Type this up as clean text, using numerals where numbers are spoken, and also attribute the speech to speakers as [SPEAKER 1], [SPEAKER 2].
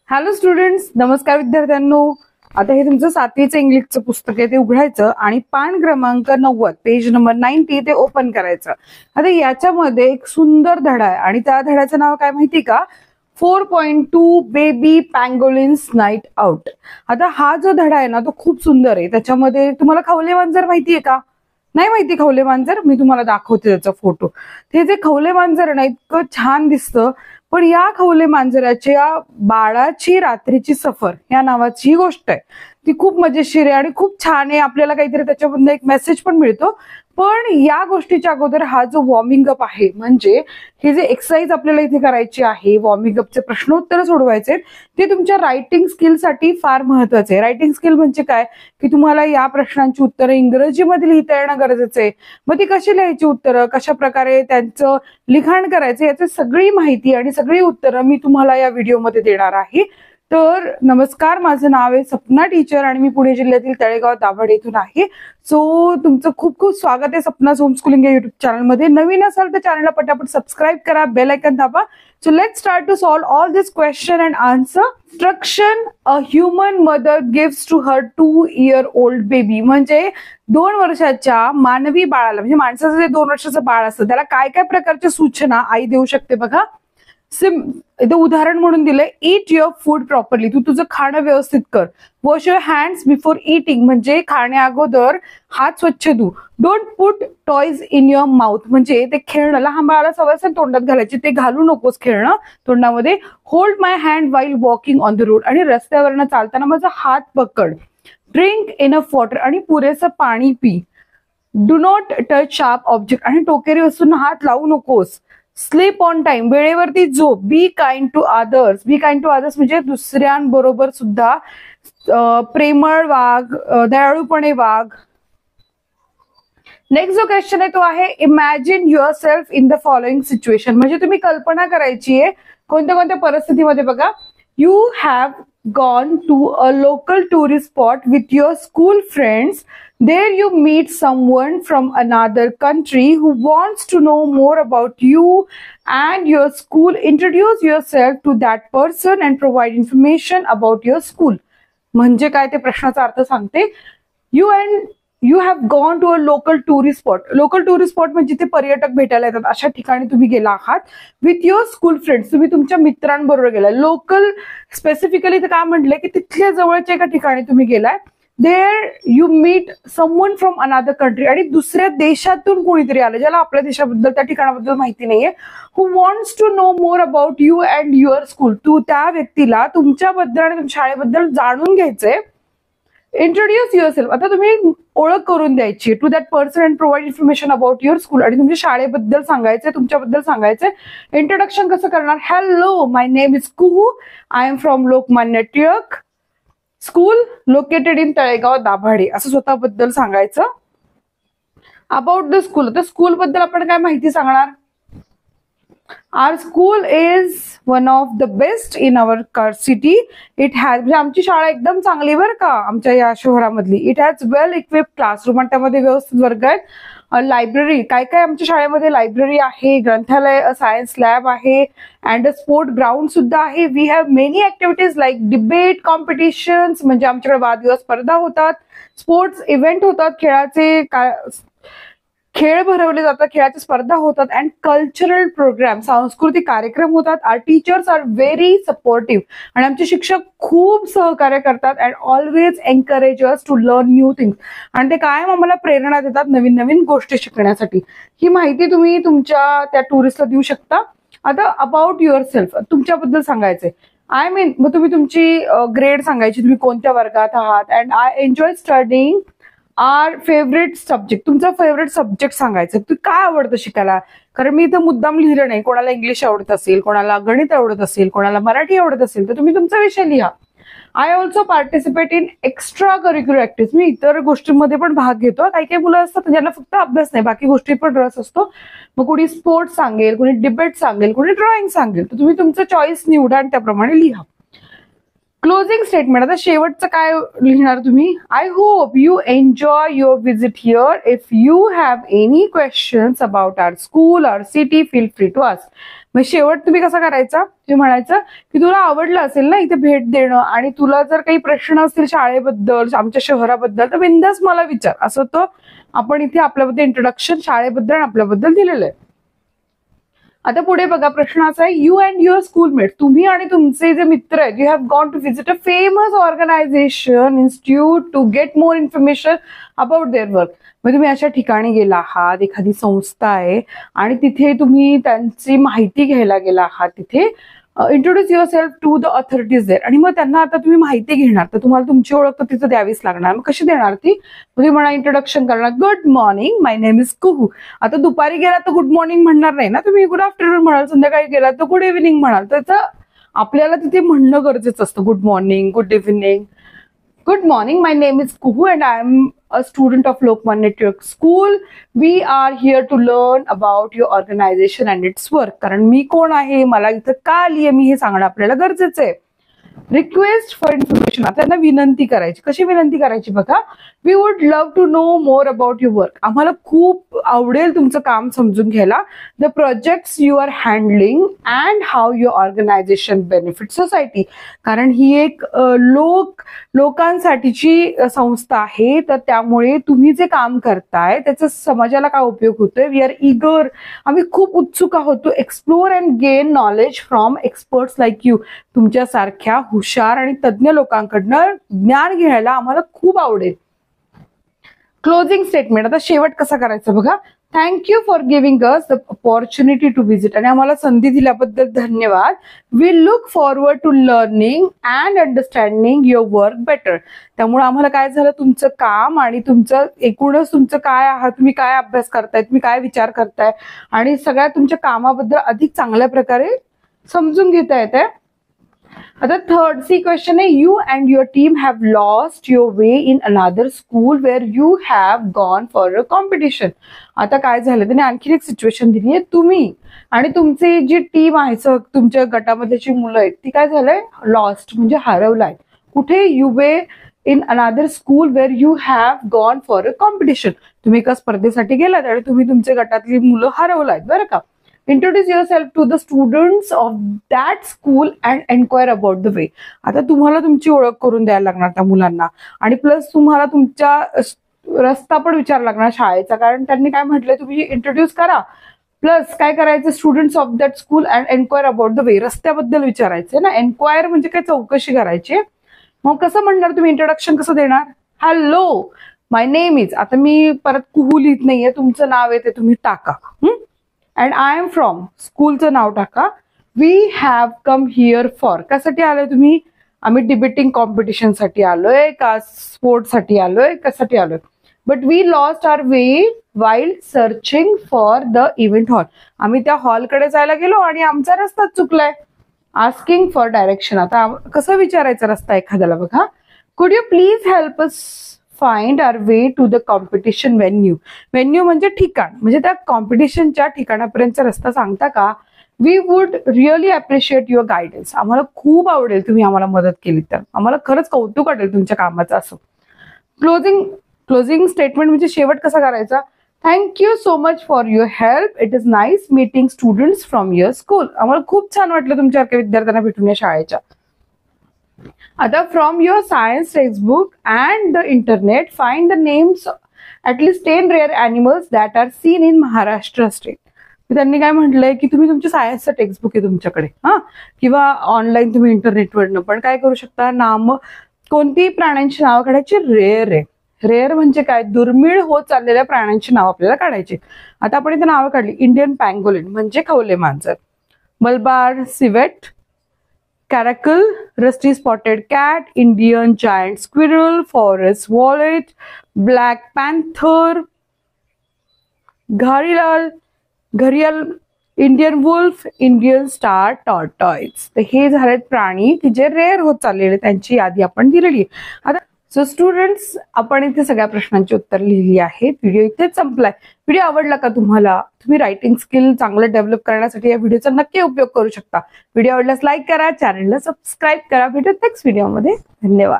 [SPEAKER 1] Hello students, नमस्कार विद्यार्थ्यांनो. आता हे तुमचं 7वीचं इंग्लिशचं पुस्तक आहे ते उघडायचं आणि पान क्रमांक 90 पेज नंबर 90 ते ओपन करायचं. आता याच्यामध्ये एक सुंदर धडा आहे आणि त्या धड्याचं नाव काय माहिती का? 4.2 बेबी पँगोलिन्स नाईट आउट. आता हा जो धडा आहे ना तो खूप सुंदर आहे. त्याच्यामध्ये तुम्हाला खवले मांजर माहितीये का? नाही माहिती खवले मांजर? मी तुम्हाला दाखवते त्याचा फोटो. ते जे खवले मांजर आहे ना इतकं छान दिसतं. पण या खवले मांजराच्या बाळाची रात्रीची सफर या नावाची ही गोष्ट आहे. ती खूप मजेशीर आहे आणि खूप छान आहे. आपल्याला काहीतरी त्याच्यामधून एक मेसेज पण मिळतो. पण या गोष्टीच्या अगोदर हा जो वॉर्मिंग अप आहे, म्हणजे हे जे एक्सरसाइज आपल्याला इथे करायची आहे, वॉर्मिंग अपचे प्रश्नोत्तर सोडवायचे, ते तुमच्या रायटिंग स्किलसाठी फार महत्वाचे आहे. रायटिंग स्किल म्हणजे काय की तुम्हाला या प्रश्नांची उत्तरं इंग्रजीमध्ये लिहिता येणं गरजेचं आहे. मग ती कशी लिहायची उत्तरं, कशा प्रकारे त्यांचं लिखाण करायचं, याची सगळी माहिती आणि सगळी उत्तरं मी तुम्हाला या व्हिडिओमध्ये देणार आहे. तर नमस्कार, माझं नाव आहे सपना टीचर आणि मी पुणे जिल्ह्यातील तळेगाव दाभाडे येथून आहे. सो तुमचं खूप खूप स्वागत आहे सपनाज होमस्कूलिंग या युट्यूब चॅनलमध्ये. नवीन असाल तर चॅनलला पटापट सबस्क्राईब करा, बेल आयकॉन दाबा. So let's start to solve all this question and answer. Instruction a human mother gives to her 2-year-old baby. म्हणजे 2 वर्षाच्या मानवी बाळाला, म्हणजे माणसाचं जे 2 वर्षाचं बाळ असतं त्याला काय काय प्रकारच्या सूचना आई देऊ शकते बघा. इथे उदाहरण म्हणून दिलंय, ईट युअर फूड प्रॉपरली. तू तुझं खाणं व्यवस्थित कर. Wash your hands before eating, म्हणजे खाण्या अगोदर हात स्वच्छ धु. Don't put toys in your mouth, म्हणजे ते खेळणं लहान बाळाला सवय असेल तोंडात घालायची, ते घालू नकोस खेळणं तोंडामध्ये. Hold my hand while walking on the road, आणि रस्त्यावरनं चालताना माझा हात पकड. ड्रिंक इनफ वॉटर, आणि पुरेसं पाणी P. Do not touch sharp object, आणि टोकेरी वस्तूंना हात लावू नकोस. स्लीप ऑन टाइम, वेळेवरती झोप. Be kind to others. Be kind to others म्हणजे दुसऱ्यांबरोबर सुद्धा प्रेमळ वाग, दयाळूपणे वाग. नेक्स्ट जो क्वेश्चन आहे तो आहे, imagine your self in the following situation. म्हणजे तुम्ही कल्पना करायची आहे कोणत्या कोणत्या परिस्थितीमध्ये. बघा, you have gone to a local tourist spot with your school friends. There you meet someone from another country who wants to know more about you and your school. Introduce yourself to that person and provide information about your school. म्हणजे काय ते प्रश्नाचा अर्थ सांगते. You have gone to a local tourist spot. Local tourist spot म्हणजे ते पर्यटक भेटायला येतात अशा ठिकाणी तुम्ही गेला आहात. विथ युअर स्कूल फ्रेंड्स, तुम्ही तुमच्या मित्रांबरोबर गेलाय. लोकल स्पेसिफिकली तर काय म्हटलंय की तिथल्या जवळच्या एका ठिकाणी तुम्ही गेलाय. There you meet someone from another country, आणि दुसऱ्या देशातून कोणीतरी आलं ज्याला आपल्या देशाबद्दल त्या ठिकाणाबद्दल माहिती नाहीये. Who wants to know more about you and your school. तू त्या व्यक्तीला तुमच्याबद्दल आणि तुमच्या शाळेबद्दल जाणून घ्यायचंय. इंट्रोड्यूस युअर सेल्फ, आता तुम्ही ओळख करून द्यायची to that person and provide information about your school, आणि तुमच्या शाळेबद्दल सांगायचंय, तुमच्याबद्दल सांगायचंय. इंट्रोडक्शन कसं करणार? Hello, my name is Kuhu, I am from Lokmanya Tilak school located in Talegaon Dabhade, असं स्वतःबद्दल सांगायचं. अबाउट द स्कूल, तर स्कूल बद्दल आपण काय माहिती सांगणार? Our school is one of the best in our city. It has, म्हणजे आमची शाळा एकदम चांगली बरं का आमच्या या शहरामधली. It has well equipped classroom, आणि त्यामध्ये व्यवस्थित वर्ग आहेत. लायब्ररी, काय काय आमच्या शाळेमध्ये लायब्ररी आहे, ग्रंथालय, सायन्स लॅब आहे, अँड अ स्पोर्ट ग्राउंड सुद्धा आहे. We have many activities like debate competitions, म्हणजे आमच्याकडे वादविवाद स्पर्धा होतात. स्पोर्ट्स इव्हेंट होतात, खेळ भरवले जातात, खेळाच्या स्पर्धा होतात. अँड कल्चरल प्रोग्राम, सांस्कृतिक कार्यक्रम होतात. Our teachers are very supportive, आणि आमचे शिक्षक खूप सहकार्य करतात. And always encourage us to learn new things, आणि ते कायम आम्हाला प्रेरणा देतात नवीन नवीन गोष्टी शिकण्यासाठी. ही माहिती तुम्ही तुमच्या त्या टुरिस्टला देऊ शकता. आता अबाउट युअर सेल्फ, तुमच्याबद्दल सांगायचंय. आय मीन, मग तुम्ही तुमची ग्रेड सांगायची, तुम्ही कोणत्या वर्गात आहात. And I enjoy studying R favourite subject, तुमचा फेवरेट सब्जेक्ट सांगायचं. तू काय आवडतं शिकायला? कारण मी इथं मुद्दाम लिहिलं नाही. कोणाला इंग्लिश आवडत असेल, कोणाला गणित आवडत असेल, कोणाला मराठी आवडत असेल, तर तुम्ही तुमचा विषय लिहा. I also participate in extra curricular activities, मी इतर गोष्टींमध्ये पण भाग घेतो. काही काही मुलं असतात ज्यांना फक्त अभ्यास नाही, बाकी गोष्टी पण रस असतो. मग कोणी स्पोर्ट्स सांगेल, कोणी डिबेट सांगेल, कोणी ड्रॉइंग सांगेल, तर तुम्ही तुमचं चॉईस निवडा आणि त्याप्रमाणे लिहा. क्लोजिंग स्टेटमेंट, आता शेवटचं काय लिहिणार तुम्ही? I hope you enjoy your visit here. If you have any questions about our school our city feel free to ask. मग शेवट तुम्ही कसा करायचा? तुम्ही म्हणायचं की तुला आवडलं असेल ना इथे भेट देणं, आणि तुला जर काही प्रश्न असतील शाळेबद्दल, आमच्या शहराबद्दल, तर बिंदास मला विचार. असं तो आपण इथे आपल्याबद्दल इंट्रोडक्शन शाळेबद्दल आपल्याबद्दल दिलेलं आहे. आता पुढे बघा, प्रश्न असा आहे, यू अँड युअर स्कूलमेट, तुम्ही आणि तुमचे जे मित्र आहेत, you have gone to visit a famous organisation institute to get more information about their work. म्हणजे तुम्ही अशा ठिकाणी गेला आहात, एखादी संस्था आहे आणि तिथे तुम्ही त्यांची माहिती घ्यायला गेला आहात. तिथे introduce yourself to the authorities there. आणि मग त्यांना आता तुम्ही माहिती घेणार, तर तुम्हाला तुमची ओळख तर तिथं द्यावीच लागणार. मग कशी देणार ती? तुम्ही म्हणा, इंट्रोडक्शन करणार, good morning, my name is Kuhu. आता दुपारी गेला तर गुड मॉर्निंग म्हणणार नाही ना तुम्ही, गुड आफ्टरनून म्हणाल. संध्याकाळी गेला तर गुड इव्हिनिंग म्हणाल. त्याचं आपल्याला तिथे म्हणणं गरजेचं असतं, good morning, good evening. Good morning, my name is Kuhu and I am a student of Lokmanya Tilak School. We are here to learn about your organization and its work. कारण मी कोण आहे, मला इथं का आलीये मी, हे सांगणं आपल्याला गरजेचं आहे. रिक्वेस्ट फॉर इन्फॉर्मेशन, त्यांना विनंती करायची. कशी विनंती करायची बघा, we would love to know more about your work. आम्हाला खूप आवडेल तुमचं काम समजून घ्यायला. The projects you are handling and how your organisation benefit society. कारण ही एक लोकांसाठीची संस्था आहे, तर त्यामुळे तुम्ही जे काम करताय त्याचा समाजाला काय उपयोग होतोय. वी आर इगर, आम्ही खूप उत्सुक आहोत to explore and gain knowledge from experts like you. तुमच्यासारख्या हुशार आणि तज्ञ लोकांकडनं ज्ञान घ्यायला आम्हाला खूप आवडेल. क्लोजिंग स्टेटमेंट, आता शेवट कसा करायचा बघा, thank you for giving us the opportunity to visit. आणि आम्हाला संधी दिल्याबद्दल धन्यवाद. We look forward to learning and understanding your work better. त्यामुळे आम्हाला काय झालं, तुमचं काम आणि तुमचं एकूणच तुमचं काय आहात, तुम्ही काय अभ्यास करताय, तुम्ही काय विचार करताय, आणि सगळ्या तुमच्या कामाबद्दल अधिक चांगल्या प्रकारे समजून घेता येत आहे. आता थर्ड सी क्वेश्चन आहे, you and your team have lost your way in another school where you have gone for a competition. आता काय झालं, त्याने आणखी एक सिच्युएशन दिली आहे, तुम्ही आणि तुमची जी टीम आहे, तुमच्या गटामधली जी मुलं आहेत, ती काय झालंय, लॉस्ट म्हणजे हरवलाय. कुठे? You way in another school where you have gone for a competition. तुम्ही एका स्पर्धेसाठी गेलात आणि तुम्ही तुमच्या गटातली मुलं हरवलायत, बरं का. Introduce yourself to the students of that school and enquire about the way. आता तुम्हाला तुमची ओळख करून द्यायला लागणार त्या मुलांना, आणि प्लस तुम्हाला तुमच्या रस्ता पण विचारायला लागणार शाळेचा, कारण त्यांनी काय म्हटलंय, तुम्ही इंट्रोड्यूस करा. प्लस काय करायचं, students of that school and enquire about the way, रस्त्याबद्दल विचारायचंय ना. एन्क्वायर म्हणजे काय, चौकशी करायची. मग कसं म्हणणार तुम्ही, इंट्रोडक्शन कसं देणार? हॅलो, माय नेम इज, आता मी परत कुहू लिहित नाहीये, तुमचं नाव आहे ते तुम्ही टाका. अँड आय एम फ्रॉम, स्कूलचं नाव टाका. We have come here for, कशासाठी आलोय तुम्ही? आम्ही डिबेटिंग कॉम्पिटिशनसाठी आलोय का स्पोर्ट्ससाठी आलोय, कशासाठी आलोय? But we lost our way while searching for the event hall. आम्ही त्या हॉलकडे जायला गेलो आणि आमचा रस्ता चुकलाय. आस्किंग फॉर डायरेक्शन, आता कसं विचारायचा रस्ता एखाद्याला बघा. Could you please help us find our way to the competition venue. Venue म्हणजे ठिकाण, म्हणजे त्या कॉम्पिटिशनच्या ठिकाणापर्यंतचा रस्ता सांगता का? We would really appreciate your guidance. आम्हाला खूप आवडेल तुम्ही आम्हाला मदत केली तर, आम्हाला खरंच कौतुक वाटेल तुमच्या कामाचं. असं क्लोजिंग स्टेटमेंट म्हणजे शेवट कसा करायचा, thank you so much for your help. It is nice meeting students from your school. आम्हाला खूप छान वाटलं तुमच्यासारख्या विद्यार्थ्यांना भेटून या शाळेच्या. आता from your science textbook and the internet find the names at least 10 rare animals that are seen in Maharashtra state. त्यांनी काय म्हटलंय की तुम्ही तुमच्या सायन्सचं टेक्स्टबुक आहे तुमच्याकडे, किंवा ऑनलाईन तुम्ही इंटरनेटवरनं पण काय करू शकता, कोणतीही प्राण्यांची नावं काढायची. रेअर आहे, रेअर म्हणजे काय, दुर्मिळ होत चाललेल्या प्राण्यांची नाव आपल्याला काढायची. आता आपण इथे नावं काढली. इंडियन पँगोलिन म्हणजे खवले मांजर, Malabar civet, caracal, rusty spotted cat, Indian giant squirrel, forest owlet, black panther, gharial, Indian wolf, Indian star tortoise. तर हे झालेत प्राणी की जे रेअर होत चाललेले, त्यांची यादी आपण दिलेली. आता सो स्टुडंट्स, आपण इथे सगळ्या प्रश्नांची उत्तर लिहिली आहेत. व्हिडिओ इथेच संपलाय. व्हिडिओ आवडला का तुम्हाला? तुम्ही रायटिंग स्किल चांगलं डेव्हलप करण्यासाठी या व्हिडिओचा नक्की उपयोग करू शकता. व्हिडिओ आवडल्यास लाईक करा, चॅनलला सबस्क्राईब करा. भेटूया नेक्स्ट व्हिडिओमध्ये. धन्यवाद.